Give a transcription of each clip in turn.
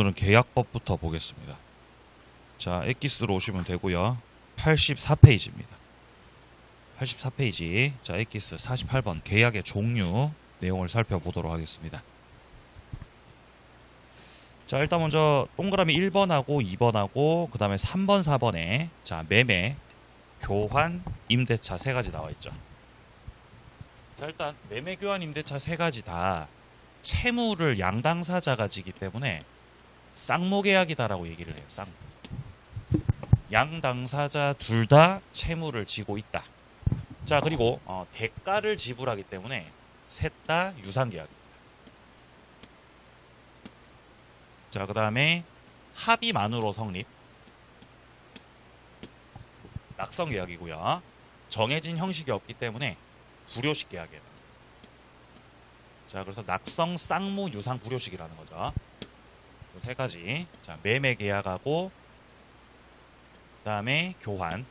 오늘은 계약법부터 보겠습니다. 자, 엑기스로 오시면 되고요. 84페이지입니다. 84페이지. 자, 엑기스 48번 계약의 종류 내용을 살펴보도록 하겠습니다. 자, 일단 먼저 동그라미 1번하고 2번하고 그 다음에 3번, 4번에 자, 매매, 교환, 임대차 세 가지 나와 있죠. 자, 일단 매매, 교환, 임대차 세 가지 다 채무를 양당사자가 지기 때문에 쌍무계약이다라고 얘기를 해요. 쌍무. 양당사자 둘 다 채무를 지고 있다. 자, 그리고 대가를 지불하기 때문에 셋 다 유상계약입니다. 자, 그 다음에 합의만으로 성립. 낙성계약이고요. 정해진 형식이 없기 때문에 불효식 계약이에요. 자, 그래서 낙성, 쌍무, 유상, 불효식이라는 거죠. 이 세 가지. 자, 매매 계약하고 그 다음에 교환,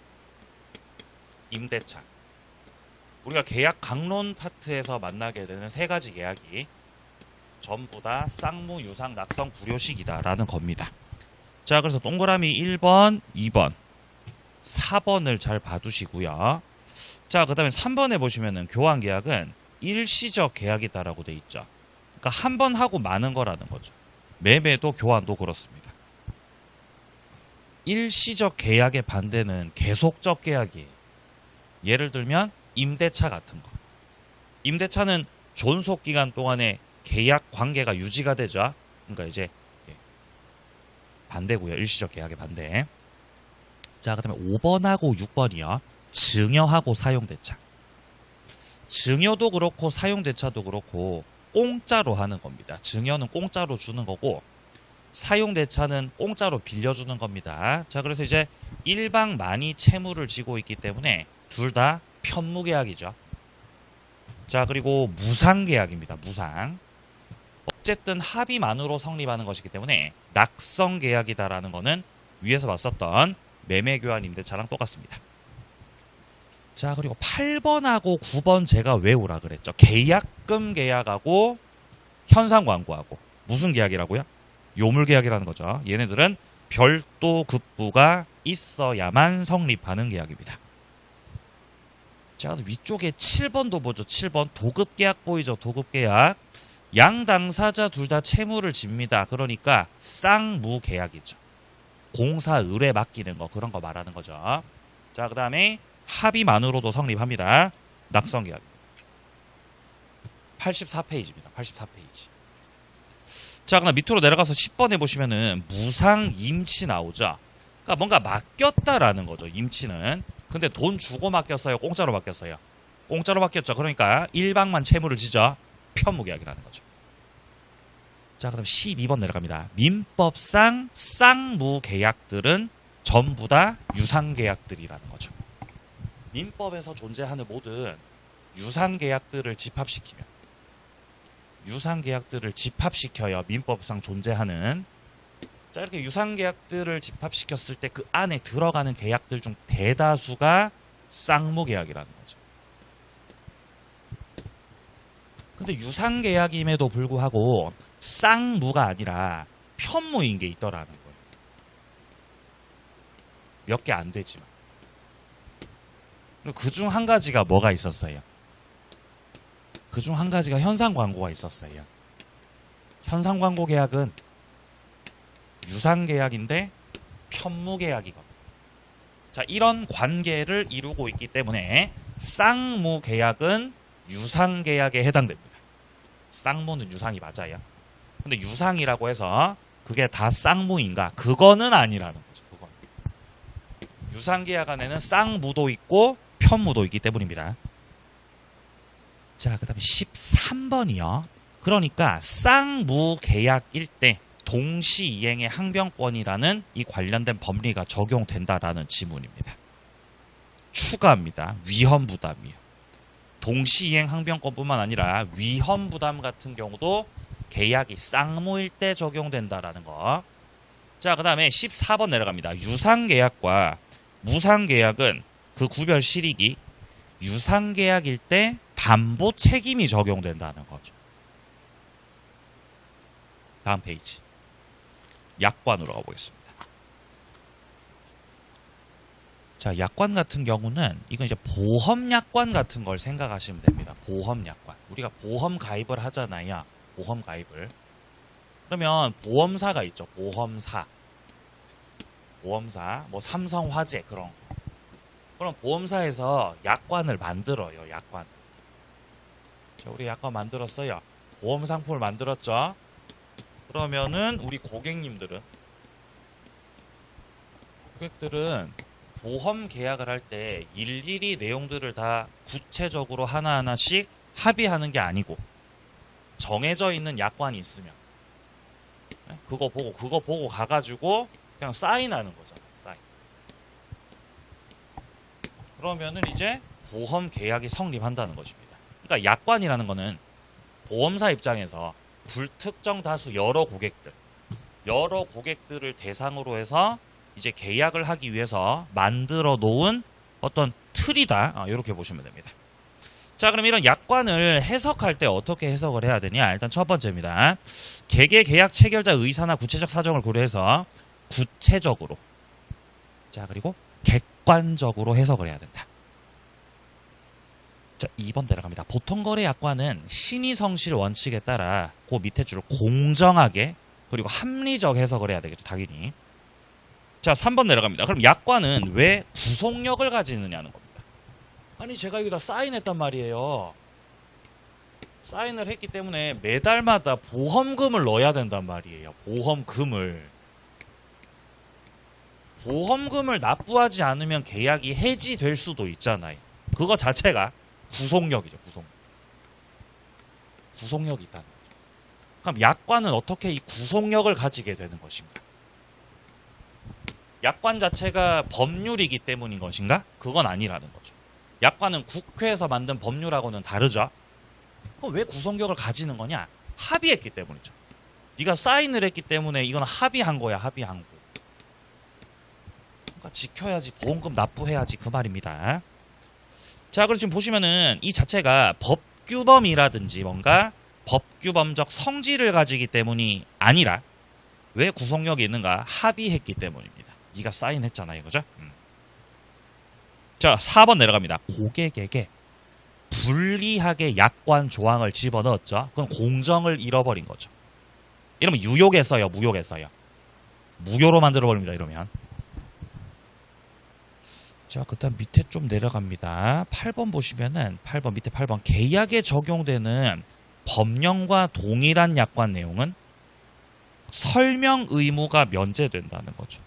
임대차. 우리가 계약 강론 파트에서 만나게 되는 세 가지 계약이 전부 다 쌍무, 유상, 낙성, 불효식이다라는 겁니다. 자, 그래서 동그라미 1번, 2번, 4번을 잘 봐두시고요. 자, 그 다음에 3번에 보시면은 교환 계약은 일시적 계약이다라고 돼 있죠. 그러니까 한 번 하고 마는 거라는 거죠. 매매도 교환도 그렇습니다. 일시적 계약의 반대는 계속적 계약이에요. 예를 들면 임대차 같은 거. 임대차는 존속 기간 동안에 계약 관계가 유지가 되죠. 그러니까 이제 반대고요. 일시적 계약의 반대. 자, 그다음에 5번하고 6번이요. 증여하고 사용대차. 증여도 그렇고 사용대차도 그렇고 공짜로 하는 겁니다. 증여는 공짜로 주는 거고 사용대차는 공짜로 빌려주는 겁니다. 자, 그래서 이제 일방만이 채무를 지고 있기 때문에 둘 다 편무계약이죠. 자, 그리고 무상계약입니다. 무상. 어쨌든 합의만으로 성립하는 것이기 때문에 낙성계약이다라는 거는 위에서 봤었던 매매교환 임대차랑 똑같습니다. 자, 그리고 8번하고 9번 제가 외우라 그랬죠. 계약금 계약하고 현상광고하고 무슨 계약이라고요? 요물계약이라는 거죠. 얘네들은 별도 급부가 있어야만 성립하는 계약입니다. 자, 위쪽에 7번도 보죠. 7번 도급계약 보이죠. 도급계약. 양당사자 둘 다 채무를 집니다. 그러니까 쌍무계약이죠. 공사 의뢰 맡기는 거 그런 거 말하는 거죠. 자, 그 다음에 합의만으로도 성립합니다. 낙성계약입니다. 84페이지입니다. 84페이지. 자, 그럼 밑으로 내려가서 10번에 보시면은 무상임치 나오죠. 그러니까 뭔가 맡겼다라는 거죠. 임치는. 근데 돈 주고 맡겼어요? 공짜로 맡겼어요? 공짜로 맡겼죠. 그러니까 일방만 채무를 지죠. 편무계약이라는 거죠. 자, 그럼 12번 내려갑니다. 민법상 쌍무계약들은 전부 다 유상계약들이라는 거죠. 민법에서 존재하는 모든 유상계약들을 집합시키면 유상계약들을 집합시켜요. 민법상 존재하는. 자, 이렇게 유상계약들을 집합시켰을 때 그 안에 들어가는 계약들 중 대다수가 쌍무계약이라는 거죠. 근데 유상계약임에도 불구하고 쌍무가 아니라 편무인 게 있더라는 거예요. 몇 개 안 되지만. 그 중 한 가지가 뭐가 있었어요? 그 중 한 가지가 현상광고가 있었어요. 현상광고 계약은 유상계약인데 편무계약이거든요. 자, 이런 관계를 이루고 있기 때문에 쌍무계약은 유상계약에 해당됩니다. 쌍무는 유상이 맞아요. 근데 유상이라고 해서 그게 다 쌍무인가? 그거는 아니라는 거죠. 그건. 유상계약 안에는 쌍무도 있고 편무도 있기 때문입니다. 자, 그 다음에 13번이요. 그러니까 쌍무계약일 때 동시이행의 항변권이라는 이 관련된 법리가 적용된다라는 지문입니다. 추가입니다. 위헌부담이요. 동시이행 항변권뿐만 아니라 위헌부담 같은 경우도 계약이 쌍무일 때 적용된다라는 거. 자, 그 다음에 14번 내려갑니다. 유상계약과 무상계약은 그 구별 실익이 유상계약일 때 담보 책임이 적용된다는 거죠. 다음 페이지. 약관으로 가보겠습니다. 자, 약관 같은 경우는 이건 이제 보험 약관 같은 걸 생각하시면 됩니다. 보험 약관. 우리가 보험 가입을 하잖아요. 보험 가입을. 그러면 보험사가 있죠. 보험사, 뭐 삼성화재 그런 거. 그럼 보험사에서 약관을 만들어요. 약관. 자, 우리 약관 만들었어요. 보험 상품을 만들었죠. 그러면은 우리 고객들은 보험 계약을 할 때 일일이 내용들을 다 구체적으로 하나하나씩 합의하는 게 아니고 정해져 있는 약관이 있으면 그거 보고 가가지고 그냥 사인하는 거잖아요. 사인. 그러면은 이제 보험 계약이 성립한다는 것입니다. 그러니까 약관이라는 거는 보험사 입장에서 불특정 다수 여러 고객들을 대상으로 해서 이제 계약을 하기 위해서 만들어 놓은 어떤 틀이다. 이렇게 보시면 됩니다. 자, 그럼 이런 약관을 해석할 때 어떻게 해석을 해야 되냐? 일단 첫 번째입니다. 개개 계약 체결자 의사나 구체적 사정을 고려해서 구체적으로, 자, 그리고 객관적으로 해석을 해야 된다. 자, 2번 내려갑니다. 보통거래 약관은 신의성실 원칙에 따라 그 밑에 줄을 공정하게 그리고 합리적 해석을 해야 되겠죠. 당연히. 자, 3번 내려갑니다. 그럼 약관은 왜 구속력을 가지느냐는 겁니다. 아니, 제가 여기다 사인했단 말이에요. 사인을 했기 때문에 매달마다 보험금을 넣어야 된단 말이에요. 보험금을 납부하지 않으면 계약이 해지될 수도 있잖아요. 그거 자체가 구속력이죠. 구속력이 있다는 거죠. 그럼 약관은 어떻게 이 구속력을 가지게 되는 것인가? 약관 자체가 법률이기 때문인 것인가? 그건 아니라는 거죠. 약관은 국회에서 만든 법률하고는 다르죠. 그럼 왜 구속력을 가지는 거냐? 합의했기 때문이죠. 네가 사인을 했기 때문에 이건 합의한 거야. 합의한 거. 그러니까 지켜야지. 보험금 납부해야지. 그 말입니다. 자, 그리고 지금 보시면은 이 자체가 법규범이라든지 뭔가 법규범적 성질을 가지기 때문이 아니라 왜 구속력이 있는가? 합의했기 때문입니다. 네가 사인했잖아요. 그죠? 자, 4번 내려갑니다. 고객에게 불리하게 약관 조항을 집어넣었죠. 그건 공정을 잃어버린 거죠. 이러면 유욕에 써요. 무욕에 써요. 무효로 만들어버립니다. 이러면. 자, 그 다음 밑에 좀 내려갑니다. 8번 보시면은 8번 밑에 8번 계약에 적용되는 법령과 동일한 약관 내용은 설명 의무가 면제된다는 거죠.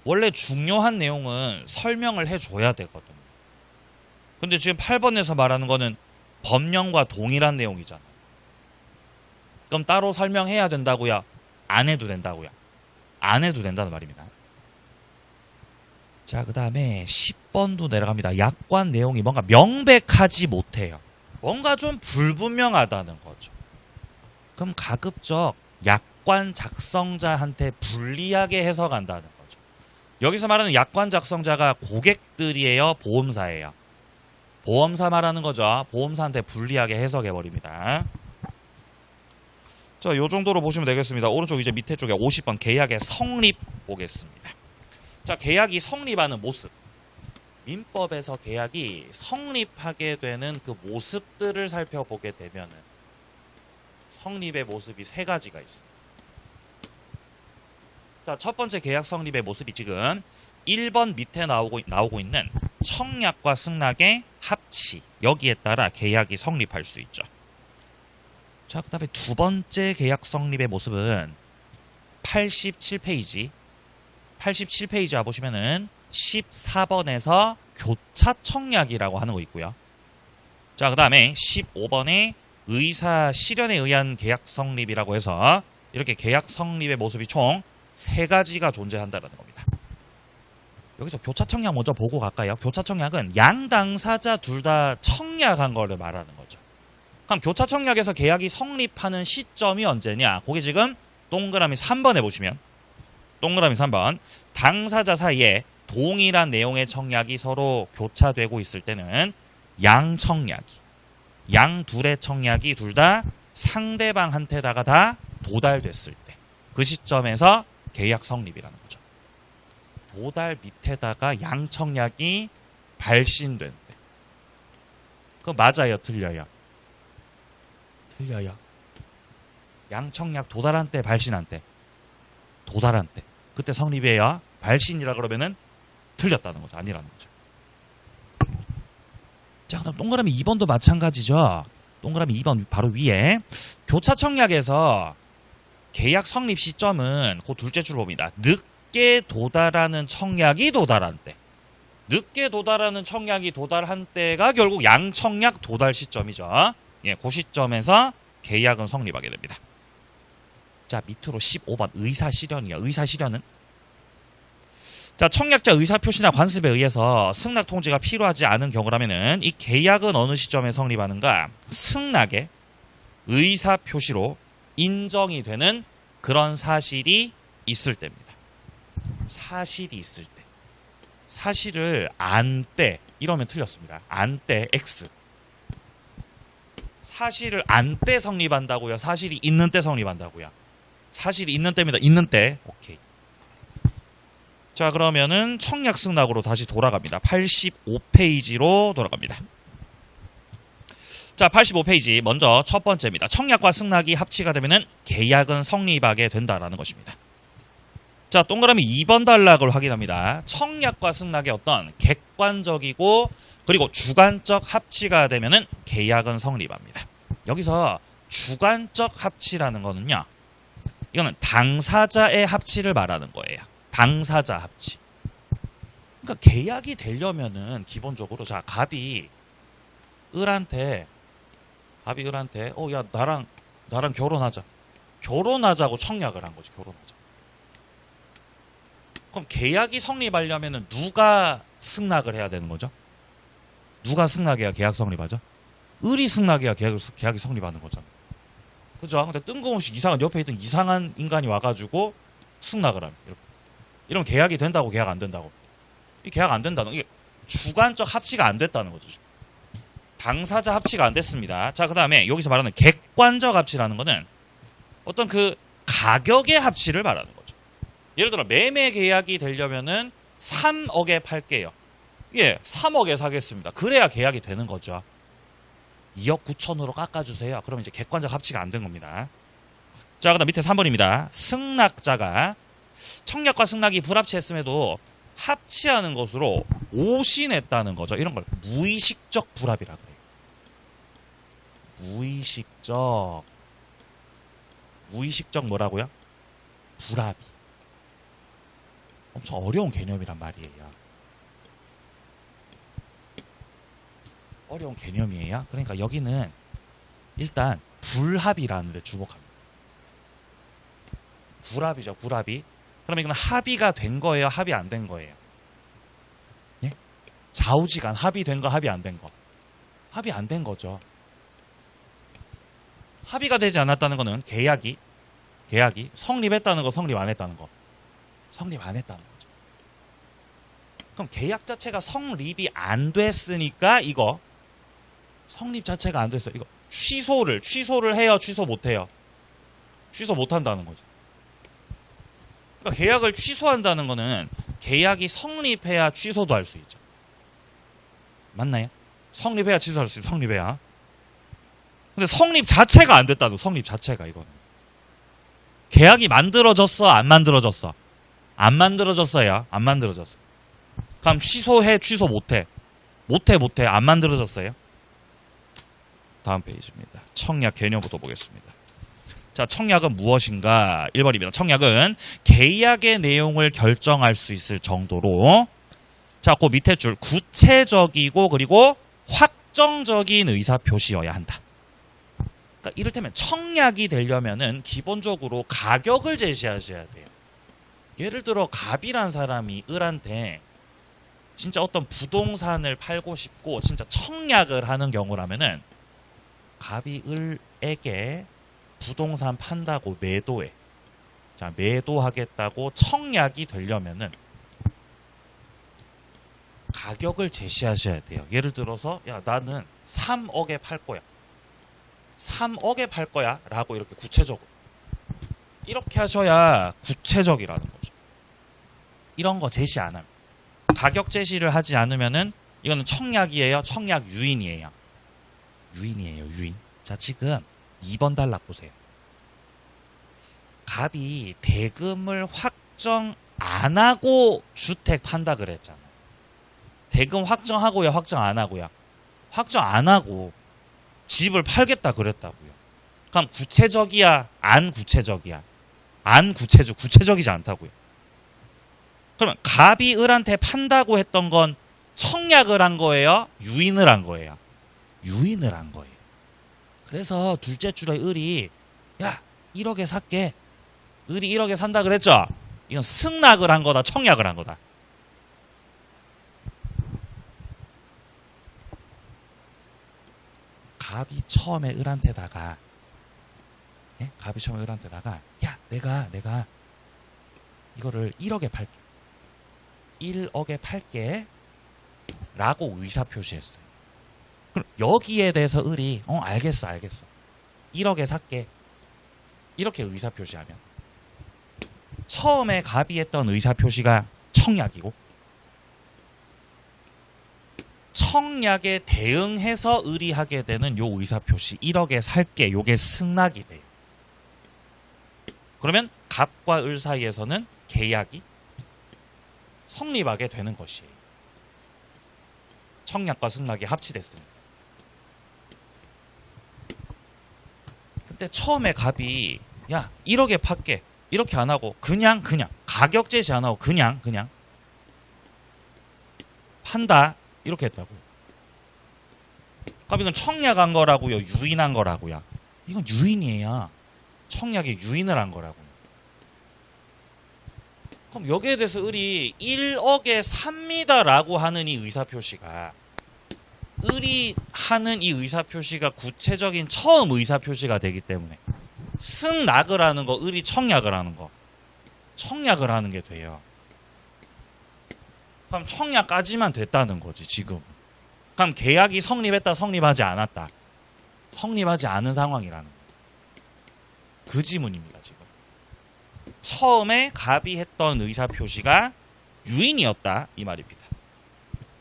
원래 중요한 내용은 설명을 해줘야 되거든요. 근데 지금 8번에서 말하는 거는 법령과 동일한 내용이잖아요. 그럼 따로 설명해야 된다고요? 안 해도 된다고요? 안 해도 된다는 말입니다. 자, 그 다음에 10번도 내려갑니다. 약관 내용이 뭔가 명백하지 못해요. 뭔가 좀 불분명하다는 거죠. 그럼 가급적 약관 작성자한테 불리하게 해석한다는 거죠. 여기서 말하는 약관 작성자가 고객들이에요? 보험사예요? 보험사 말하는 거죠. 보험사한테 불리하게 해석해버립니다. 자, 요 정도로 보시면 되겠습니다. 오른쪽 이제 밑에 쪽에 50번 계약의 성립 보겠습니다. 자, 계약이 성립하는 모습. 민법에서 계약이 성립하게 되는 그 모습들을 살펴보게 되면은 성립의 모습이 세 가지가 있습니다. 자, 첫 번째 계약 성립의 모습이 지금 1번 밑에 나오고 있는 청약과 승낙의 합치. 여기에 따라 계약이 성립할 수 있죠. 자, 그 다음에 두 번째 계약 성립의 모습은 87페이지 와보시면은 14번에서 교차 청약이라고 하는 거 있고요. 자, 그 다음에 15번에 의사 실현에 의한 계약 성립이라고 해서 이렇게 계약 성립의 모습이 총 3가지가 존재한다는 겁니다. 여기서 교차 청약 먼저 보고 갈까요? 교차 청약은 양 당사자 둘 다 청약한 거를 말하는 거죠. 그럼 교차 청약에서 계약이 성립하는 시점이 언제냐? 그게 지금 동그라미 3번에 보시면 동그라미 3번 당사자 사이에 동일한 내용의 청약이 서로 교차되고 있을 때는 양 둘의 청약이 둘 다 상대방한테다가 다 도달됐을 때 그 시점에서 계약 성립이라는 거죠. 도달 밑에다가 양청약이 발신된 때. 그거 맞아요? 틀려요? 틀려요. 양청약 도달한 때, 발신한 때. 도달한 때. 그때 성립이에요. 발신이라 그러면은 틀렸다는 거죠. 아니라는 거죠. 자, 그다음 동그라미 2번도 마찬가지죠. 동그라미 2번 바로 위에 교차청약에서 계약 성립 시점은 그 둘째 줄 봅니다. 늦게 도달하는 청약이 도달한 때. 늦게 도달하는 청약이 도달한 때가 결국 양청약 도달 시점이죠. 예, 그 시점에서 계약은 성립하게 됩니다. 자, 밑으로 15번 의사실현이요. 의사실현은 자, 청약자 의사표시나 관습에 의해서 승낙 통지가 필요하지 않은 경우라면은 이 계약은 어느 시점에 성립하는가? 승낙의 의사표시로 인정이 되는 그런 사실이 있을 때입니다. 사실이 있을 때. 사실을 안 때 이러면 틀렸습니다. 안 때 X. 사실을 안 때 성립한다고요? 사실이 있는 때 성립한다고요? 사실이 있는 때입니다. 있는 때. 오케이. 자, 그러면은 청약 승낙으로 다시 돌아갑니다. 85페이지로 돌아갑니다. 자, 85페이지 먼저 첫 번째입니다. 청약과 승낙이 합치가 되면은 계약은 성립하게 된다라는 것입니다. 자, 동그라미 2번 단락을 확인합니다. 청약과 승낙의 어떤 객관적이고 그리고 주관적 합치가 되면은 계약은 성립합니다. 여기서 주관적 합치라는 거는요. 이거는 당사자의 합치를 말하는 거예요. 당사자 합치. 그러니까 계약이 되려면은 기본적으로 자, 갑이 을한테 야, 나랑 결혼하자고 청약을 한 거지. 결혼하자. 그럼 계약이 성립하려면은 누가 승낙을 해야 되는 거죠? 누가 승낙해야 계약 성립하죠? 을이 승낙해야 계약이 성립하는 거잖아. 그죠? 근데 뜬금없이 옆에 있던 이상한 인간이 와가지고 승낙을 하면 이러면 계약이 된다고 계약 안 된다고? 이 계약 안 된다는 이게 주관적 합치가 안 됐다는 거죠. 당사자 합치가 안 됐습니다. 자, 그 다음에 여기서 말하는 객관적 합치라는 거는 어떤 그 가격의 합치를 말하는 거죠. 예를 들어 매매 계약이 되려면은 3억에 팔게요. 예, 3억에 사겠습니다. 그래야 계약이 되는 거죠. 2억 9천으로 깎아주세요. 그러면 이제 객관적 합치가 안 된 겁니다. 자, 그 다음 밑에 3번입니다. 승낙자가 청약과 승낙이 불합치했음에도 합치하는 것으로 오신했다는 거죠. 이런 걸 무의식적 불합이라 그래요. 무의식적 뭐라고요? 불합이. 엄청 어려운 개념이란 말이에요. 어려운 개념이에요. 그러니까 여기는 일단 불합이라는 데 주목합니다. 불합이죠. 불합이. 그러면 이건 합의가 된 거예요? 합의 안 된 거예요? 예? 좌우지간 합의된 거, 합의 안 된 거. 합의 안 된 거죠. 합의가 되지 않았다는 거는 계약이 성립했다는 거, 성립 안 했다는 거. 성립 안 했다는 거죠. 그럼 계약 자체가 성립이 안 됐으니까 이거 성립 자체가 안 됐어요. 이거 취소를 해요? 취소 못 해요? 취소 못 한다는 거죠. 그러니까 계약을 취소한다는 거는 계약이 성립해야 취소도 할 수 있죠. 맞나요? 성립해야 취소할 수 있죠. 성립해야. 근데 성립 자체가 안 됐다고. 성립 자체가 이거는. 계약이 만들어졌어? 안 만들어졌어? 안 만들어졌어요. 안 만들어졌어. 그럼 취소해? 취소 못해? 못해? 안 만들어졌어요? 다음 페이지입니다. 청약 개념부터 보겠습니다. 자, 청약은 무엇인가? 1번입니다. 청약은 계약의 내용을 결정할 수 있을 정도로 자, 그 밑에 줄 구체적이고 그리고 확정적인 의사표시여야 한다. 그러니까 이를테면 청약이 되려면은 기본적으로 가격을 제시하셔야 돼요. 예를 들어 갑이란 사람이 을한테 진짜 어떤 부동산을 팔고 싶고 진짜 청약을 하는 경우라면은 갑이 을에게 부동산 판다고 매도해. 자, 매도하겠다고 청약이 되려면은 가격을 제시하셔야 돼요. 예를 들어서 야, 나는 3억에 팔 거야. 3억에 팔 거야 라고 이렇게 구체적으로 이렇게 하셔야 구체적이라는 거죠. 이런 거 제시 안 합니다. 가격 제시를 하지 않으면은 이거는 청약이에요, 청약 유인이에요. 유인이에요, 유인. 자, 지금 2번 단락 보세요. 갑이 대금을 확정 안 하고 주택 판다 그랬잖아요. 대금 확정하고요, 확정 안 하고요? 확정 안 하고 집을 팔겠다 그랬다고요. 그럼 구체적이야, 안 구체적이야? 안 구체적이지 않다고요. 그러면 갑이 을한테 판다고 했던 건 청약을 한 거예요, 유인을 한 거예요? 유인을 한 거예요. 그래서 둘째 줄에 을이 야 1억에 살게, 을이 1억에 산다 그랬죠? 이건 승낙을 한 거다, 청약을 한 거다. 갑이 처음에 을한테다가, 예? 갑이 처음에 을한테다가 야 내가 이거를 1억에 팔게, 1억에 팔게 라고 의사표시했어요. 그럼 여기에 대해서 을이 알겠어 1억에 살게 이렇게 의사표시하면 처음에 갑이 했던 의사표시가 청약이고, 청약에 대응해서 을이 하게 되는 요 의사표시 1억에 살게, 요게 승낙이 돼요. 그러면 갑과 을 사이에서는 계약이 성립하게 되는 것이에요. 청약과 승낙이 합치됐습니다. 근데 처음에 갑이 야 1억에 팔게 이렇게 안 하고 그냥 가격 제시 안 하고 그냥 판다 이렇게 했다고. 그럼 이건 청약한 거라고요, 유인한 거라고요? 이건 유인이에요. 청약에 유인을 한 거라고. 그럼 여기에 대해서 을이 1억에 삽니다라고 하는 이 의사표시가, 을이 하는 이 의사표시가 구체적인 처음 의사표시가 되기 때문에 승낙을 하는 거, 을이 청약을 하는 거, 청약을 하는 게 돼요. 그럼 청약까지만 됐다는 거지 지금. 그럼 계약이 성립했다, 성립하지 않았다? 성립하지 않은 상황이라는 거예요. 그 지문입니다 지금. 처음에 갑이 했던 의사표시가 유인이었다 이 말입니다.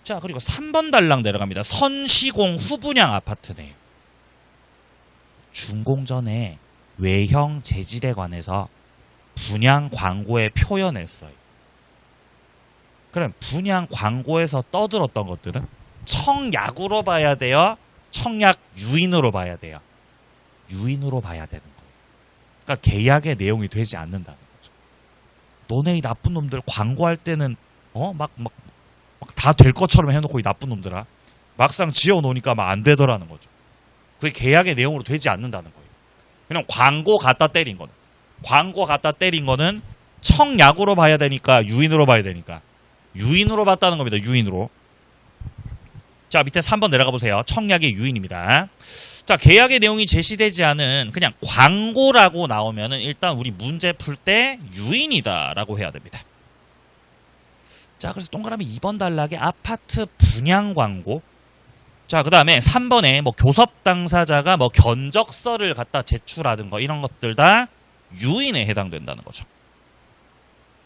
자, 그리고 3번 달랑 내려갑니다. 선시공 후분양 아파트네요. 준공전에 외형 재질에 관해서 분양 광고에 표현했어요. 그럼 분양 광고에서 떠들었던 것들은 청약으로 봐야 돼요, 청약 유인으로 봐야 돼요? 유인으로 봐야 되는 거예요. 그러니까 계약의 내용이 되지 않는다는 거죠. 너네 이 나쁜 놈들 광고할 때는 막 다 될 것처럼 해놓고 이 나쁜 놈들아 막상 지어놓으니까 막 안 되더라는 거죠. 그게 계약의 내용으로 되지 않는다는 거예요. 그냥 광고 갖다 때린 거는 청약으로 봐야 되니까, 유인으로 봐야 되니까 유인으로 봤다는 겁니다. 유인으로. 자, 밑에 3번 내려가 보세요. 청약의 유인입니다. 자, 계약의 내용이 제시되지 않은 그냥 광고라고 나오면은 일단 우리 문제 풀 때 유인이다라고 해야 됩니다. 자, 그래서 동그라미 2번 단락에 아파트 분양 광고. 자, 그 다음에 3번에 뭐 교섭 당사자가 뭐 견적서를 갖다 제출하는 거, 이런 것들 다 유인에 해당된다는 거죠.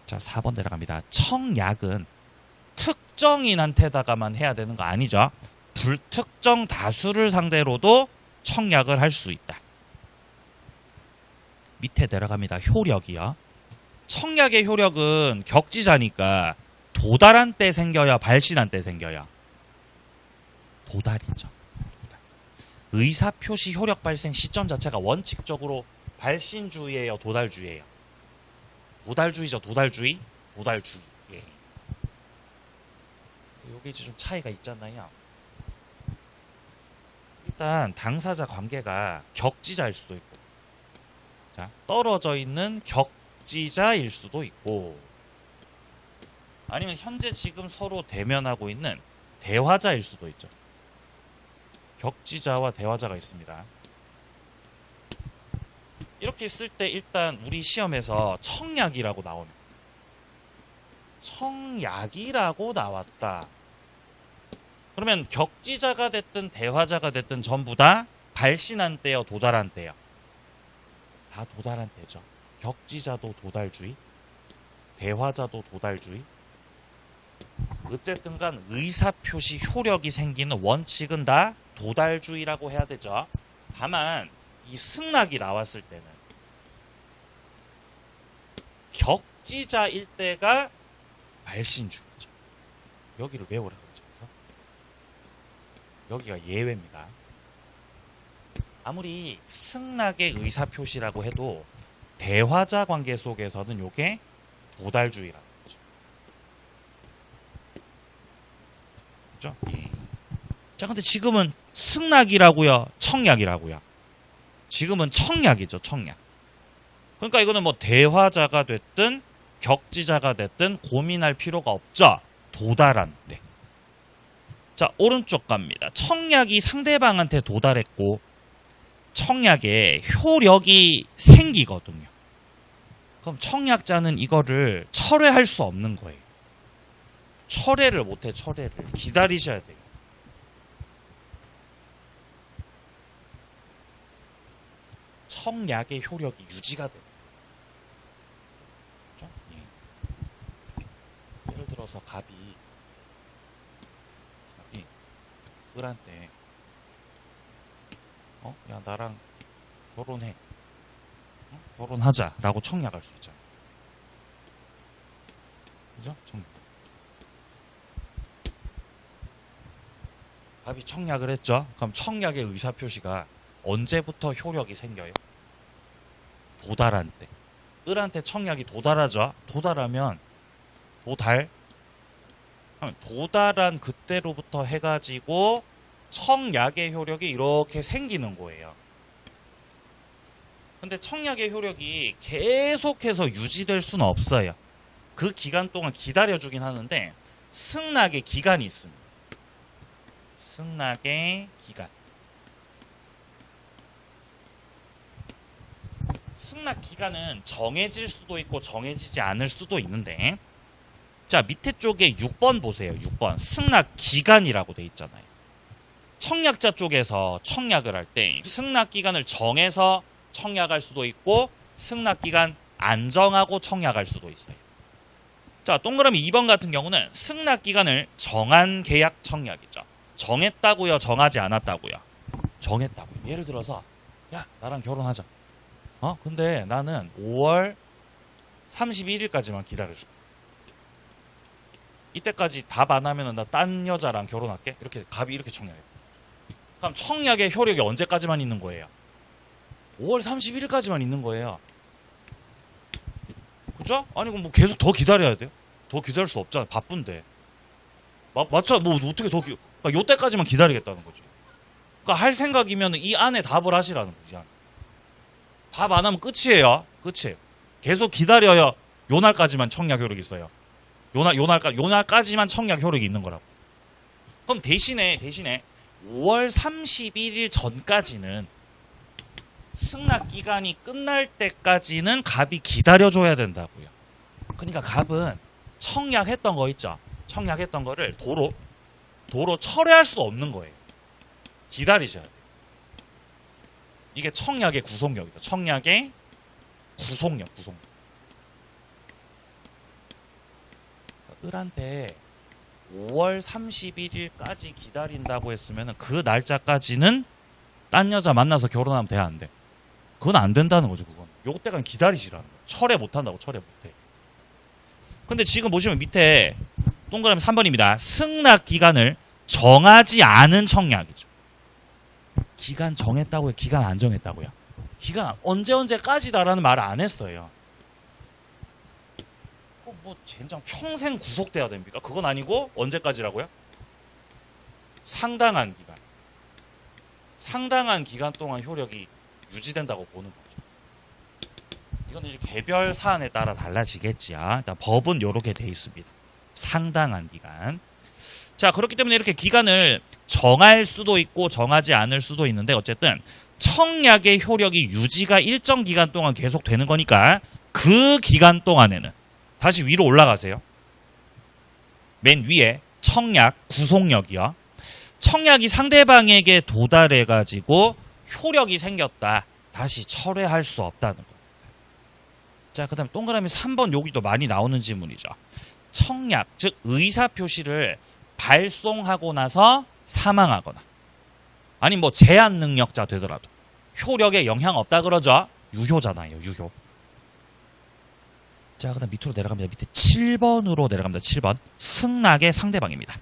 자, 4번 내려갑니다. 청약은 특정인한테다가만 해야 되는 거 아니죠. 불특정 다수를 상대로도 청약을 할 수 있다. 밑에 내려갑니다. 효력이요. 청약의 효력은 격지자니까 도달한 때 생겨야, 발신한 때 생겨야? 도달이죠. 도달. 의사표시 효력 발생 시점 자체가 원칙적으로 발신주의예요, 도달주의예요? 도달주의죠. 도달주의. 예. 여기 이제 좀 차이가 있잖아요. 일단 당사자 관계가 격지자일 수도 있고, 자, 떨어져 있는 격지자일 수도 있고, 아니면 현재 지금 서로 대면하고 있는 대화자일 수도 있죠. 격지자와 대화자가 있습니다. 이렇게 있을 때 일단 우리 시험에서 청약이라고 나오면, 청약이라고 나왔다. 그러면 격지자가 됐든 대화자가 됐든 전부 다 발신한 때요, 도달한 때요? 다 도달한 때죠. 격지자도 도달주의, 대화자도 도달주의. 어쨌든 간 의사표시 효력이 생기는 원칙은 다 도달주의라고 해야 되죠. 다만 이 승낙이 나왔을 때는 격지자일 때가 발신주의죠. 여기를 외우라 그러죠. 여기가 예외입니다. 아무리 승낙의 의사표시라고 해도 대화자 관계 속에서는 이게 도달주의라는 거죠. 그죠? 예. 자, 근데 지금은 승낙이라고요? 청약이라고요? 지금은 청약이죠, 청약. 그러니까 이거는 뭐 대화자가 됐든 격지자가 됐든 고민할 필요가 없죠. 도달한 때. 자, 오른쪽 갑니다. 청약이 상대방한테 도달했고 청약에 효력이 생기거든요. 그럼 청약자는 이거를 철회할 수 없는 거예요. 철회를 못해, 철회를. 기다리셔야 돼요. 청약의 효력이 유지가 돼요. 그렇죠? 예. 예를 들어서 갑이 을한테 야 나랑 결혼해, 결혼하자라고 청약할 수 있잖아. 그죠? 청약. 갑이 청약을 했죠. 그럼 청약의 의사표시가 언제부터 효력이 생겨요? 도달한 때. 을한테 청약이 도달하죠. 도달하면 도달한 그때로부터 해가지고 청약의 효력이 이렇게 생기는 거예요. 근데 청약의 효력이 계속해서 유지될 수는 없어요. 그 기간 동안 기다려주긴 하는데 승낙의 기간이 있습니다. 승낙의 기간. 승낙 기간은 정해질 수도 있고 정해지지 않을 수도 있는데, 자, 밑에 쪽에 6번 보세요. 6번. 승낙 기간이라고 돼 있잖아요. 청약자 쪽에서 청약을 할 때 승낙 기간을 정해서 청약할 수도 있고 승낙 기간 안 정하고 청약할 수도 있어요. 자, 동그라미 2번 같은 경우는 승낙 기간을 정한 계약 청약이죠. 정했다고요? 정하지 않았다고요? 정했다고요. 예를 들어서 야, 나랑 결혼하자. 근데 나는 5월 31일까지만 기다려줄게. 이때까지 답 안 하면 나 딴 여자랑 결혼할게. 이렇게 갑이 이렇게 청약해요. 그럼 청약의 효력이 언제까지만 있는 거예요? 5월 31일까지만 있는 거예요. 그죠? 아니 그럼 뭐 계속 더 기다려야 돼요? 더 기다릴 수 없잖아. 바쁜데. 맞죠? 뭐 어떻게 더 그러니까 요때까지만 기다리겠다는 거지. 그러니까 할 생각이면 이 안에 답을 하시라는 거지. 답 안 하면 끝이에요. 끝이에요. 계속 기다려요. 요 날까지만 청약 효력이 있어요. 요날까지만 청약 효력이 있는 거라고. 그럼 대신에 5월 31일 전까지는 승낙 기간이 끝날 때까지는 갑이 기다려줘야 된다고요. 그러니까 갑은 청약했던 거 있죠. 청약했던 거를 도로 철회할 수 없는 거예요. 기다리셔야 돼요. 이게 청약의 구속력이다. 청약의 구속력. 을한테 5월 31일까지 기다린다고 했으면 그 날짜까지는 딴 여자 만나서 결혼하면 돼, 안 돼? 그건 안 된다는 거죠, 그건. 요때까지 기다리시라는 거예요. 철회 못 한다고, 철회 못 해. 근데 지금 보시면 밑에 동그라미 3번입니다. 승낙 기간을 정하지 않은 청약이죠. 기간 정했다고요? 기간 안 정했다고요? 기간 언제까지다라는 말을 안 했어요. 뭐 젠장 평생 구속돼야 됩니까? 그건 아니고 언제까지라고요? 상당한 기간 동안 효력이 유지된다고 보는 거죠. 이거는 이제 개별 사안에 따라 달라지겠지요. 일단 법은 이렇게 돼 있습니다. 상당한 기간. 자, 그렇기 때문에 이렇게 기간을 정할 수도 있고 정하지 않을 수도 있는데 어쨌든 청약의 효력이 유지가 일정 기간 동안 계속 되는 거니까 그 기간 동안에는 다시 위로 올라가세요. 맨 위에 청약, 구속력이요. 청약이 상대방에게 도달해가지고 효력이 생겼다. 다시 철회할 수 없다는 겁니다. 자, 그 다음에 동그라미 3번 여기도 많이 나오는 지문이죠. 청약, 즉 의사표시를 발송하고 나서 사망하거나 아니 뭐 제한 능력자 되더라도 효력에 영향 없다 그러죠. 유효잖아요. 유효. 자, 그 다음 밑으로 내려갑니다. 밑에 7번으로 내려갑니다. 7번. 승낙의 상대방입니다.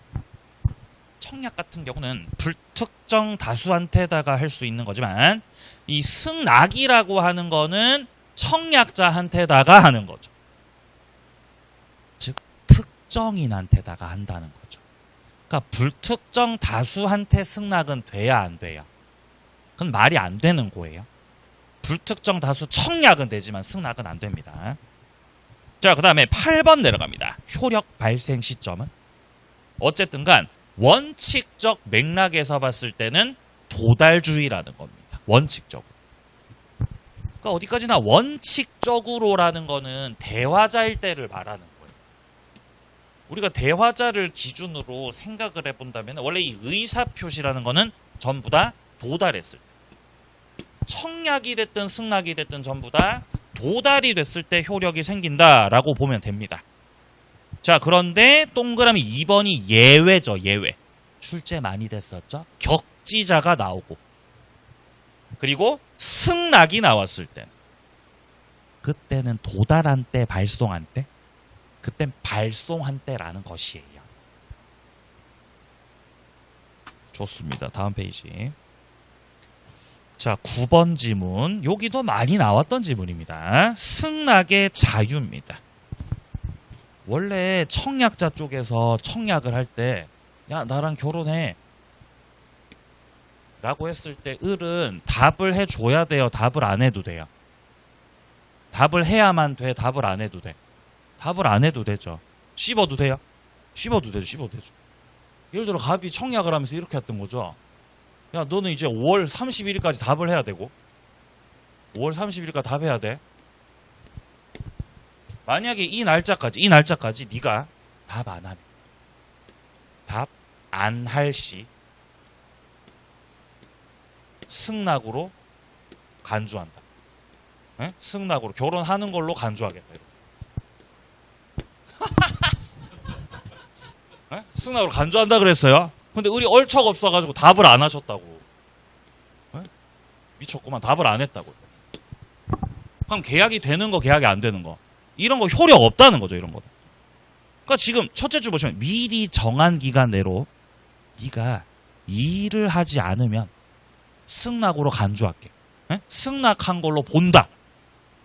청약 같은 경우는 불특정 다수한테다가 할 수 있는 거지만 이 승낙이라고 하는 거는 청약자한테다가 하는 거죠. 즉 특정인한테다가 한다는 거죠. 그러니까 불특정 다수한테 승낙은 돼야 안 돼요? 그건 말이 안 되는 거예요. 불특정 다수 청약은 되지만 승낙은 안 됩니다. 자, 그 다음에 8번 내려갑니다. 효력 발생 시점은? 어쨌든 간 원칙적 맥락에서 봤을 때는 도달주의라는 겁니다. 원칙적으로. 그러니까 어디까지나 원칙적으로라는 거는 대화자일 때를 말하는 거예요. 우리가 대화자를 기준으로 생각을 해본다면 원래 이 의사표시라는 거는 전부 다 도달했을 때. 청약이 됐든 승낙이 됐든 전부 다 도달이 됐을 때 효력이 생긴다라고 보면 됩니다. 자, 그런데 동그라미 2번이 예외죠. 예외. 출제 많이 됐었죠. 격지자가 나오고 그리고 승낙이 나왔을 때 그때는 도달한 때 발송한 때 그땐 발송한 때라는 것이에요. 좋습니다. 다음 페이지. 자, 9번 지문. 여기도 많이 나왔던 지문입니다. 승낙의 자유입니다. 원래 청약자 쪽에서 청약을 할 때 야, 나랑 결혼해 라고 했을 때 을은 답을 해줘야 돼요? 답을 안 해도 돼요? 답을 해야만 돼? 답을 안 해도 돼? 답을 안 해도 되죠. 씹어도 돼요? 씹어도 되죠. 씹어도 되죠. 예를 들어 갑이 청약을 하면서 이렇게 했던 거죠. 야, 너는 이제 5월 31일까지 답을 해야 되고 5월 30일까지 답해야 돼. 만약에 이 날짜까지 네가 답 안 하면 답 안 할 시 승낙으로 간주한다. 에? 승낙으로 결혼하는 걸로 간주하겠다. 에? 승낙으로 간주한다 그랬어요. 근데 을이 얼척 없어가지고 답을 안 하셨다고. 에? 미쳤구만. 답을 안 했다고. 그럼 계약이 되는 거 계약이 안 되는 거 이런 거 효력 없다는 거죠. 이런 거. 그러니까 지금 첫째 줄 보시면 미리 정한 기간 내로 네가 일을 하지 않으면 승낙으로 간주할게. 에? 승낙한 걸로 본다.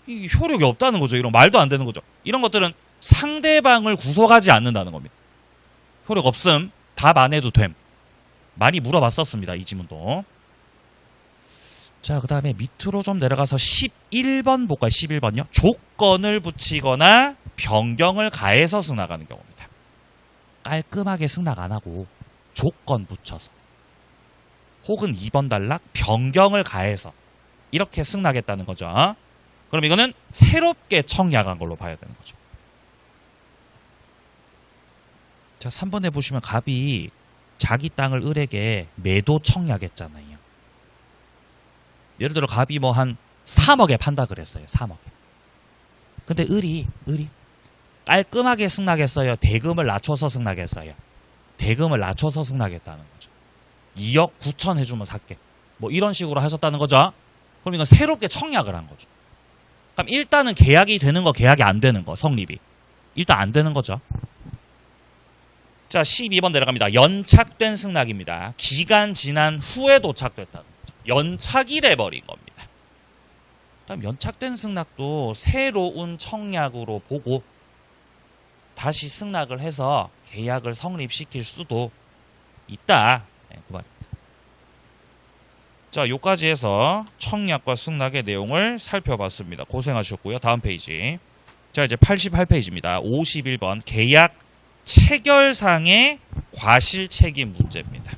이 효력이 없다는 거죠. 이런 말도 안 되는 거죠. 이런 것들은 상대방을 구속하지 않는다는 겁니다. 효력 없음. 답 안 해도 됨. 많이 물어봤었습니다. 이 지문도. 자, 그 다음에 밑으로 좀 내려가서 11번 볼까요? 11번요. 조건을 붙이거나 변경을 가해서 승낙하는 경우입니다. 깔끔하게 승낙 안 하고 조건 붙여서 혹은 2번 단락 변경을 가해서 이렇게 승낙했다는 거죠. 그럼 이거는 새롭게 청약한 걸로 봐야 되는 거죠. 자, 3번에 보시면 갑이 자기 땅을 을에게 매도 청약했잖아요. 예를 들어 갑이 뭐 한 3억에 판다 그랬어요. 3억에. 근데 을이 깔끔하게 승낙했어요. 대금을 낮춰서 승낙했어요. 대금을 낮춰서 승낙했다는 거죠. 2억 9천 해주면 살게. 뭐 이런 식으로 하셨다는 거죠. 그럼 이건 새롭게 청약을 한 거죠. 그럼 일단은 계약이 되는 거, 계약이 안 되는 거, 성립이. 일단 안 되는 거죠. 자, 12번 내려갑니다. 연착된 승낙입니다. 기간 지난 후에 도착됐다는 거죠. 연착이 돼버린 겁니다. 그럼 연착된 승낙도 새로운 청약으로 보고 다시 승낙을 해서 계약을 성립시킬 수도 있다. 네, 그 말. 자, 요까지 해서 청약과 승낙의 내용을 살펴봤습니다. 고생하셨고요. 다음 페이지. 자, 이제 88페이지입니다. 51번 계약 체결상의 과실 책임 문제입니다.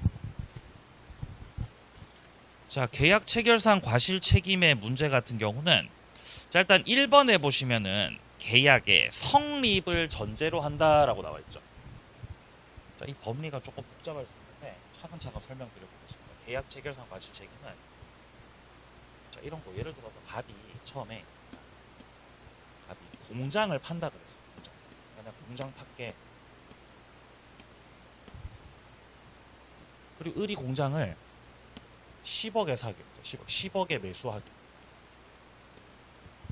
자, 계약 체결상 과실 책임의 문제 같은 경우는 자, 일단 1번에 보시면은 계약의 성립을 전제로 한다라고 나와 있죠. 자, 이 법리가 조금 복잡할 수 있는데 차근차근 설명드려보겠습니다. 계약 체결상 과실 책임은 자, 이런 거 예를 들어서 갑이 처음에 갑이 공장을 판다 그랬어. 공장. 내가 공장 팔게. 그리고 을이 공장을 10억에 사기. 10억에 매수하기.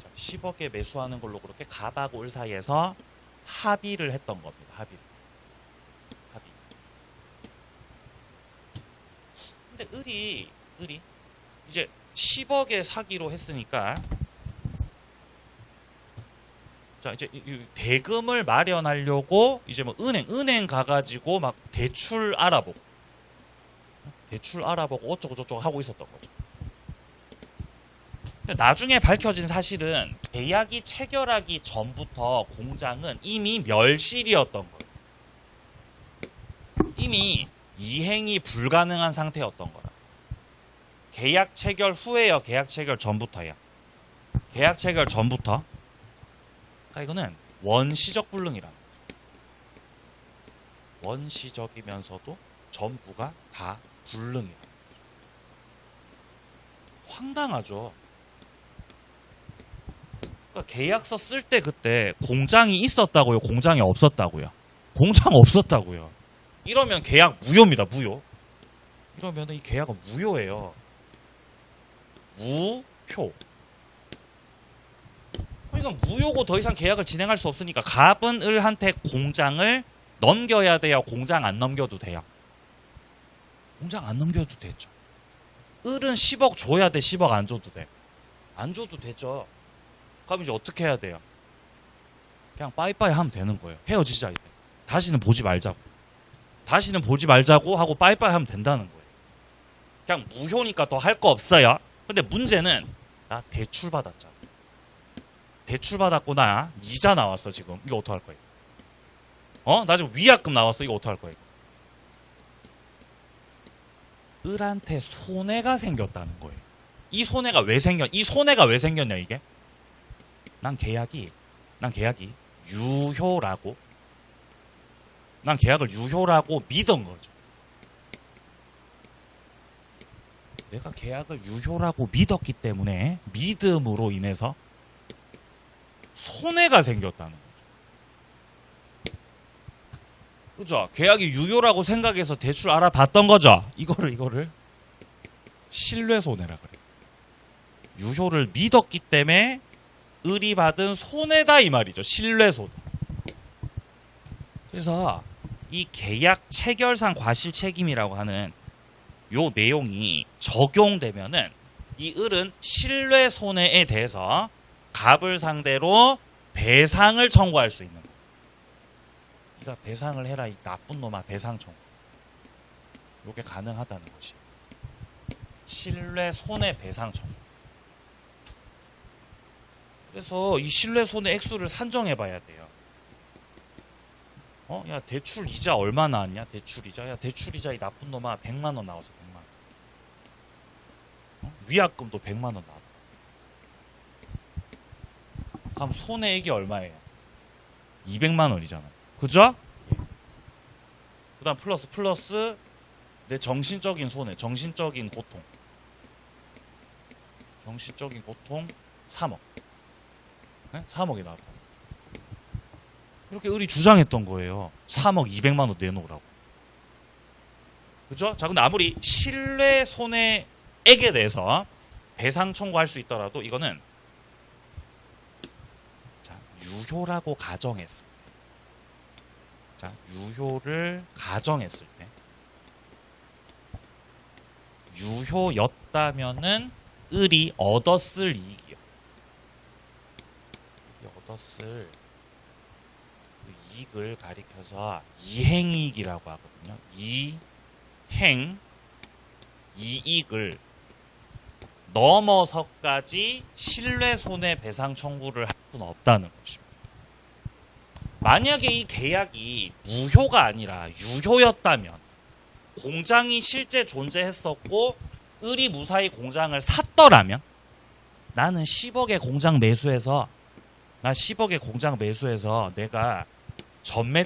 자, 10억에 매수하는 걸로 그렇게 갑하고 을 사이에서 합의를 했던 겁니다. 합의. 근데 을이 이제 10억에 사기로 했으니까 자 이제 대금을 마련하려고 이제 뭐 은행 가가지고 막 대출 알아보고 어쩌고 저쩌고 하고 있었던 거죠. 근데 나중에 밝혀진 사실은 계약이 체결하기 전부터 공장은 이미 멸실이었던 거예요. 이미 이행이 불가능한 상태였던 거라. 계약 체결 후에요, 계약 체결 전부터야. 계약 체결 전부터. 그러니까 이거는 원시적 불능이라는 거죠. 원시적이면서도 전부가 다 불능이라는 거죠. 황당하죠. 그러니까 계약서 쓸 때 그때 공장이 있었다고요, 공장이 없었다고요? 공장 없었다고요. 이러면 계약 무효입니다. 무효. 이러면 이 계약은 무효예요. 무효. 그러니까 무효고 더 이상 계약을 진행할 수 없으니까 갑은 을한테 공장을 넘겨야 돼요. 공장 안 넘겨도 돼요. 공장 안 넘겨도 되죠. 을은 10억 줘야 돼. 10억 안 줘도 돼. 안 줘도 되죠. 그럼 이제 어떻게 해야 돼요? 그냥 빠이빠이 하면 되는 거예요. 헤어지자 이제. 다시는 보지 말자고. 다시는 보지 말자고 하고 빠이빠이 하면 된다는 거예요. 그냥 무효니까 더 할 거 없어요. 근데 문제는 나 대출 받았잖아. 대출 받았고 나 이자 나왔어 지금. 이거 어떡할 거예요? 나 지금 위약금 나왔어. 이거 어떡할 거예요? 을한테 손해가 생겼다는 거예요. 이 손해가 왜 생겼냐 이게? 난 계약이 유효라고 난 계약을 유효라고 믿은 거죠. 내가 계약을 유효라고 믿었기 때문에 믿음으로 인해서 손해가 생겼다는 거죠. 그죠? 계약이 유효라고 생각해서 대출 알아봤던 거죠. 이거를 신뢰 손해라 그래요. 유효를 믿었기 때문에 을이 받은 손해다 이 말이죠. 신뢰 손해. 그래서 이 계약 체결상 과실 책임이라고 하는 요 내용이 적용되면은 이 을은 신뢰 손해에 대해서 갑을 상대로 배상을 청구할 수 있는 거예요. 네가 배상을 해라 이 나쁜 놈아 배상 청구. 요게 가능하다는 것이. 신뢰 손해 배상 청구. 그래서 이 신뢰 손해 액수를 산정해 봐야 돼요. 야 대출 이자 얼마 나왔냐? 대출 이자. 야 대출 이자 이 나쁜 놈아 100만 원 나왔어. 100만 원. 위약금도 100만 원 나왔다. 그럼 손해액이 얼마예요? 200만 원이잖아. 그죠? 그다음 플러스 내 정신적인 손해, 정신적인 고통. 정신적인 고통 3억. 네? 3억이 나왔다. 이렇게 을이 주장했던 거예요. 3억 200만 원 내놓으라고. 그죠? 자, 근데 아무리 신뢰 손해액에 대해서 배상 청구할 수 있더라도 이거는 자, 유효라고 가정했을 때. 자, 유효를 가정했을 때. 유효였다면은 을이 얻었을 이익이요. 얻었을 이익을 가리켜서 이행이익이라고 하거든요. 이행 이익을 넘어서까지 신뢰손해배상 청구를 할 수는 없다는 것입니다. 만약에 이 계약이 무효가 아니라 유효였다면 공장이 실제 존재했었고 을이 무사히 공장을 샀더라면 나는 10억의 공장 매수해서 내가 전매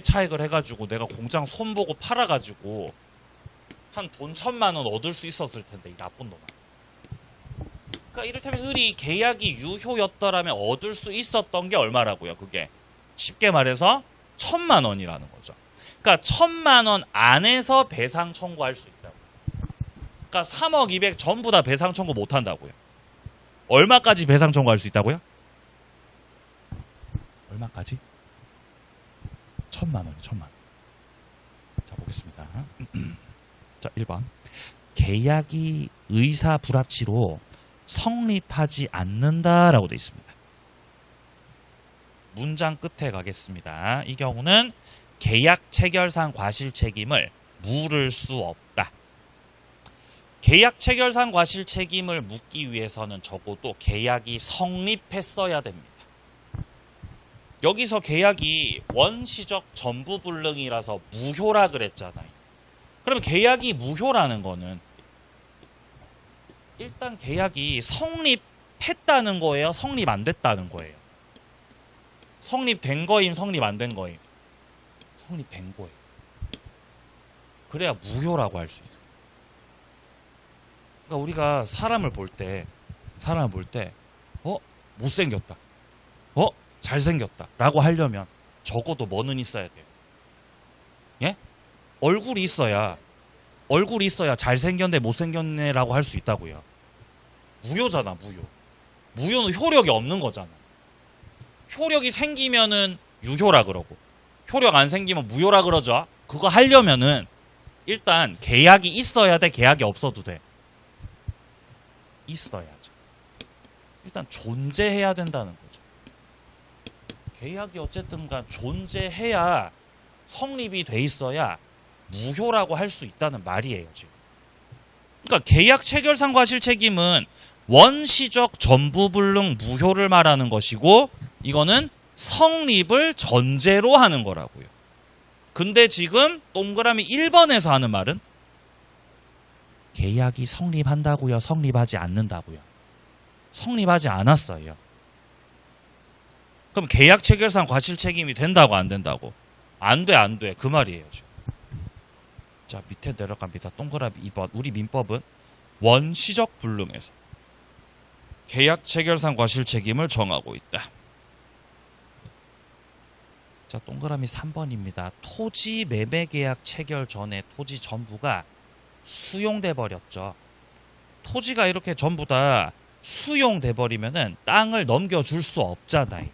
차익을 해가지고 내가 공장 손보고 팔아가지고 한 돈 1,000만 원 얻을 수 있었을 텐데 이 나쁜 놈아. 그러니까 이를테면 을이 계약이 유효였더라면 얻을 수 있었던 게 얼마라고요? 그게 쉽게 말해서 1,000만 원이라는 거죠. 그러니까 1,000만 원 안에서 배상 청구할 수 있다고. 그러니까 3억 200 전부 다 배상 청구 못 한다고요. 얼마까지 배상 청구할 수 있다고요? 얼마까지? 1,000만 원이요. 1,000만 원. 자, 보겠습니다. 자, 1번. 계약이 의사 불합치로 성립하지 않는다라고 되어 있습니다. 문장 끝에 가겠습니다. 이 경우는 계약 체결상 과실 책임을 물을 수 없다. 계약 체결상 과실 책임을 묻기 위해서는 적어도 계약이 성립했어야 됩니다. 여기서 계약이 원시적 전부불능이라서 무효라 그랬잖아요. 그러면 계약이 무효라는 거는 일단 계약이 성립했다는 거예요? 성립 안 됐다는 거예요? 성립된 거임? 성립 안 된 거임? 성립된 거예요. 그래야 무효라고 할 수 있어요. 그러니까 우리가 사람을 볼 때 못생겼다. 잘생겼다. 라고 하려면 적어도 뭐는 있어야 돼요? 예? 얼굴이 있어야 잘생겼네, 못생겼네 라고 할 수 있다고요. 무효잖아, 무효. 무효는 효력이 없는 거잖아. 효력이 생기면은 유효라 그러고, 효력 안 생기면 무효라 그러죠. 그거 하려면은 일단 계약이 있어야 돼, 계약이 없어도 돼? 있어야죠. 일단 존재해야 된다는 거죠. 계약이 어쨌든 간 존재해야 성립이 돼 있어야 무효라고 할 수 있다는 말이에요, 지금. 그러니까 계약 체결상 과실 책임은 원시적 전부불능 무효를 말하는 것이고, 이거는 성립을 전제로 하는 거라고요. 근데 지금 동그라미 1번에서 하는 말은 계약이 성립한다고요? 성립하지 않는다고요? 성립하지 않았어요. 그럼 계약 체결상 과실 책임이 된다고 안 된다고? 안 돼, 안 돼. 그 말이에요, 지금. 자, 밑에 내려갑니다. 동그라미 2번. 우리 민법은 원시적 불능에서 계약 체결상 과실 책임을 정하고 있다. 자, 동그라미 3번입니다. 토지 매매 계약 체결 전에 토지 전부가 수용돼 버렸죠. 토지가 이렇게 전부 다 수용돼 버리면은 땅을 넘겨줄 수 없잖아요.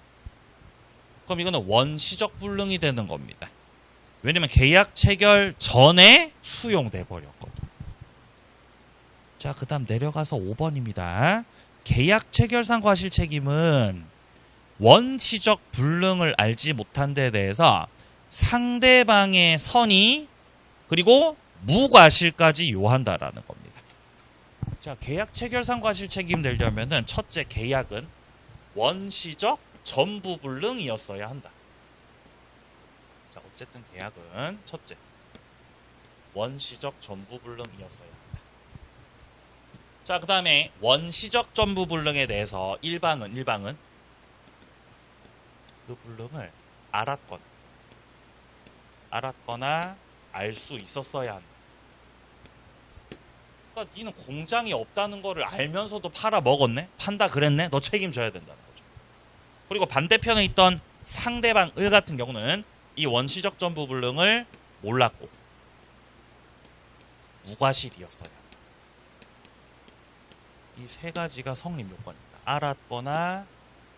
그럼 이거는 원시적 불능이 되는 겁니다. 왜냐면 계약 체결 전에 수용돼 버렸거든. 자, 그 다음 내려가서 5번입니다. 계약 체결상 과실 책임은 원시적 불능을 알지 못한 데 대해서 상대방의 선의 그리고 무과실까지 요한다라는 겁니다. 자, 계약 체결상 과실 책임 내려면은 첫째, 계약은 원시적 전부불능이었어야 한다. 자, 어쨌든 계약은 첫째, 원시적 전부불능이었어야 한다. 자, 그 다음에 원시적 전부불능에 대해서 일방은 그 불능을 알았거나 알 수 있었어야 한다. 그러니까 니는 공장이 없다는 거를 알면서도 팔아 먹었네? 판다 그랬네? 너 책임져야 된다는 거죠. 그리고 반대편에 있던 상대방 을 같은 경우는 이 원시적 전부불능을 몰랐고 무과실이었어야 한다. 이 세 가지가 성립 요건입니다. 알았거나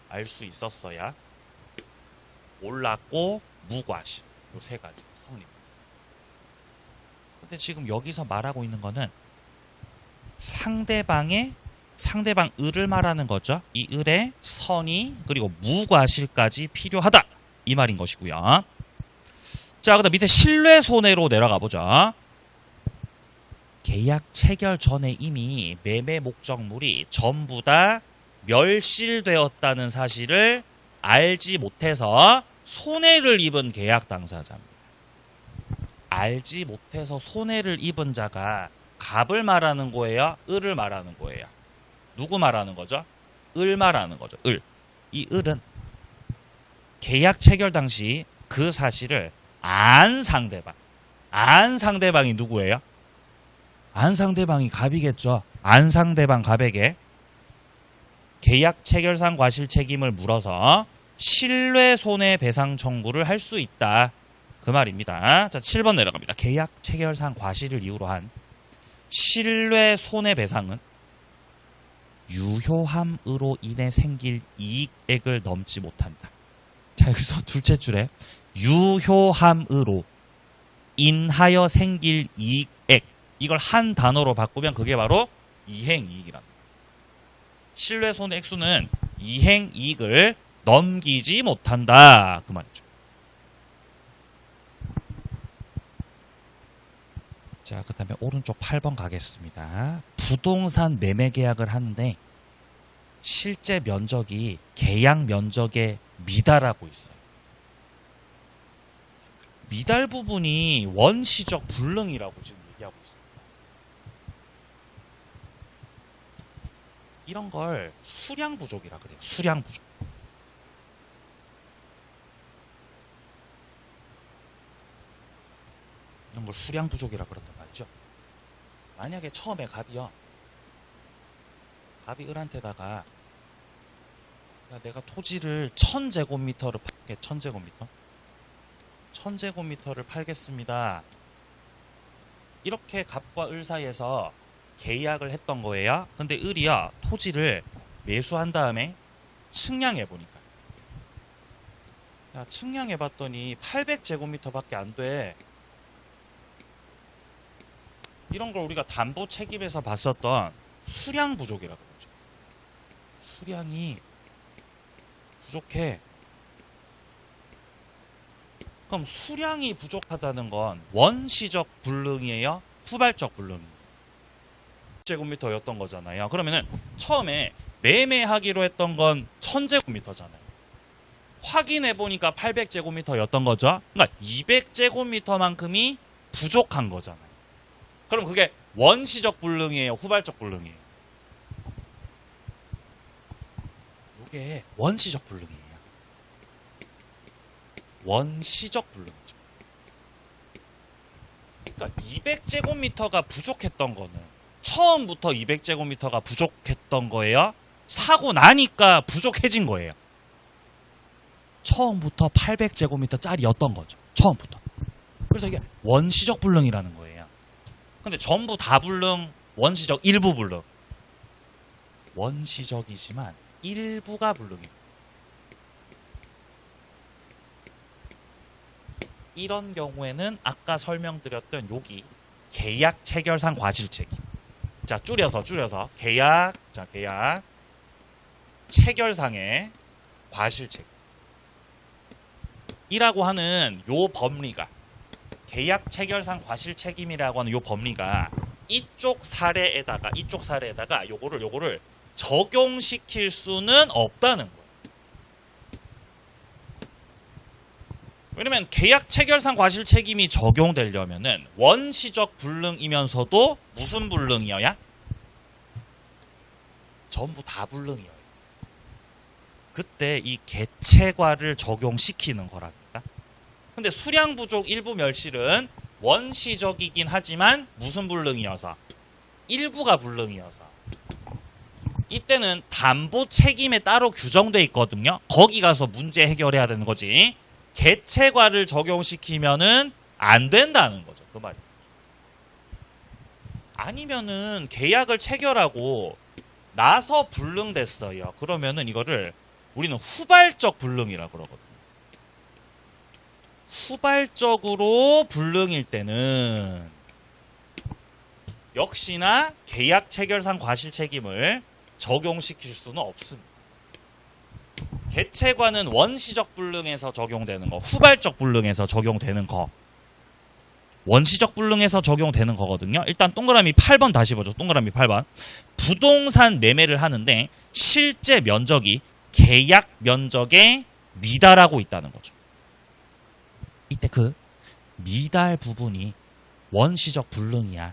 알 수 있었어야, 몰랐고 무과실. 요 세 가지가 성립. 근데 지금 여기서 말하고 있는 거는 상대방 을을 말하는 거죠. 이 을의 선의 그리고 무과실까지 필요하다. 이 말인 것이고요. 자, 그다음 밑에 신뢰 손해로 내려가 보죠. 계약 체결 전에 이미 매매 목적물이 전부 다 멸실되었다는 사실을 알지 못해서 손해를 입은 계약 당사자입니다. 알지 못해서 손해를 입은 자가 갑을 말하는 거예요? 을을 말하는 거예요? 누구 말하는 거죠? 을 말하는 거죠. 을. 이 을은 계약 체결 당시 그 사실을 안 상대방이 누구예요? 안 상대방이 갑이겠죠. 안 상대방 갑에게 계약 체결상 과실 책임을 물어서 신뢰 손해배상 청구를 할 수 있다. 그 말입니다. 자, 7번 내려갑니다. 계약 체결상 과실을 이유로 한 신뢰 손해배상은 유효함으로 인해 생길 이익액을 넘지 못한다. 자, 여기서 둘째 줄에 유효함으로 인하여 생길 이익액, 이걸 한 단어로 바꾸면 그게 바로 이행이익이랍니다. 신뢰손해 액수는 이행이익을 넘기지 못한다. 그 말이죠. 자, 그 다음에 오른쪽 8번 가겠습니다. 부동산 매매 계약을 하는데 실제 면적이 계약 면적에 미달하고 있어요. 미달 부분이 원시적 불능이라고 지금 얘기하고 있습니다. 이런 걸 수량 부족이라 그래요. 수량 부족. 이런 걸 수량 부족이라 그런단 말이죠. 만약에 처음에 갑이 을한테다가 내가 토지를 1000제곱미터를 팔게. 1000제곱미터 1000제곱미터를 팔겠습니다. 이렇게 갑과 을 사이에서 계약을 했던 거예요. 근데 을이야 토지를 매수한 다음에 측량해 보니까, 야, 측량해 봤더니 800제곱미터밖에 안 돼. 이런 걸 우리가 담보 책임에서 봤었던 수량 부족이라고 그러죠. 수량이 부족해. 그럼 수량이 부족하다는 건 원시적 불능이에요? 후발적 불능이에요? 제곱미터였던 거잖아요. 그러면은 처음에 매매하기로 했던 건 1000제곱미터잖아요. 확인해 보니까 800제곱미터였던 거죠. 그러니까 200제곱미터만큼이 부족한 거잖아요. 그럼 그게 원시적 불능이에요? 후발적 불능이에요? 이게 원시적 불능이에요. 원시적 불능이죠. 그러니까 200제곱미터가 부족했던 거는 처음부터 200제곱미터가 부족했던 거예요? 사고 나니까 부족해진 거예요? 처음부터 800제곱미터짜리였던 거죠. 처음부터. 그래서 이게 원시적 불능이라는 거예요. 근데 전부 다 불능, 원시적 일부 불능. 원시적이지만 일부가 불능입니다. 이런 경우에는 아까 설명드렸던 여기 계약 체결상 과실책임. 자, 줄여서 계약 체결상의 과실책임 이라고 하는 요 법리가, 계약 체결상 과실책임이라고 하는 요 법리가 이쪽 사례에다가 요거를 적용시킬 수는 없다는 거예요. 왜냐면 계약 체결상 과실책임이 적용되려면은 원시적 불능이면서도 무슨 불능이어야? 전부 다 불능이어야. 그때 이 개체과를 적용시키는 거랍니다. 근데 수량 부족 일부 멸실은 원시적이긴 하지만 무슨 불능이어서? 일부가 불능이어서. 이때는 담보 책임에 따로 규정돼 있거든요. 거기 가서 문제 해결해야 되는 거지. 개체과를 적용시키면은 안 된다는 거죠. 그 말이죠. 아니면은 계약을 체결하고 나서 불능됐어요. 그러면은 이거를 우리는 후발적 불능이라고 그러거든요. 후발적으로 불능일 때는 역시나 계약 체결상 과실책임을 적용시킬 수는 없습니다. 개체과는 원시적 불능에서 적용되는 거, 후발적 불능에서 적용되는 거, 원시적 불능에서 적용되는 거거든요. 일단 동그라미 8번 다시 보죠. 동그라미 8번. 부동산 매매를 하는데 실제 면적이 계약 면적에 미달하고 있다는 거죠. 이때 그 미달 부분이 원시적 불능이야.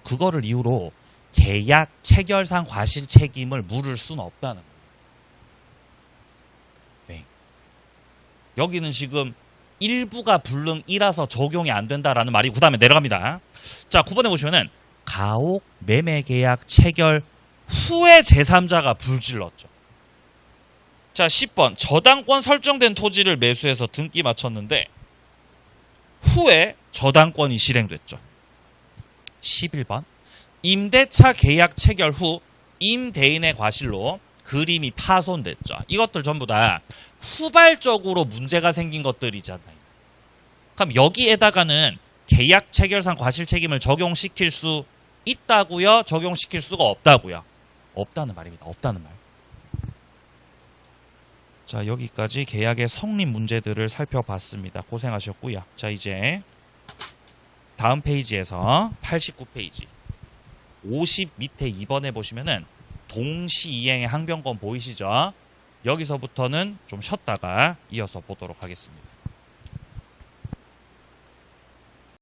그거를 이유로 계약 체결상 과실 책임을 물을 수는 없다는 거예요. 네. 여기는 지금 일부가 불능이라서 적용이 안 된다라는 말이 그 다음에 내려갑니다. 자, 9번에 보시면은 가옥 매매 계약 체결 후에 제3자가 불질렀죠. 자, 10번. 저당권 설정된 토지를 매수해서 등기 마쳤는데 후에 저당권이 실행됐죠. 11번. 임대차 계약 체결 후 임대인의 과실로 그림이 파손됐죠. 이것들 전부 다 후발적으로 문제가 생긴 것들이잖아요. 그럼 여기에다가는 계약 체결상 과실 책임을 적용시킬 수 있다고요? 적용시킬 수가 없다고요? 없다는 말입니다. 없다는 말. 자, 여기까지 계약의 성립 문제들을 살펴봤습니다. 고생하셨고요. 자, 이제 다음 페이지에서 89페이지 50 밑에 2번에 보시면은 동시이행의 항변권 보이시죠? 여기서부터는 좀 쉬었다가 이어서 보도록 하겠습니다.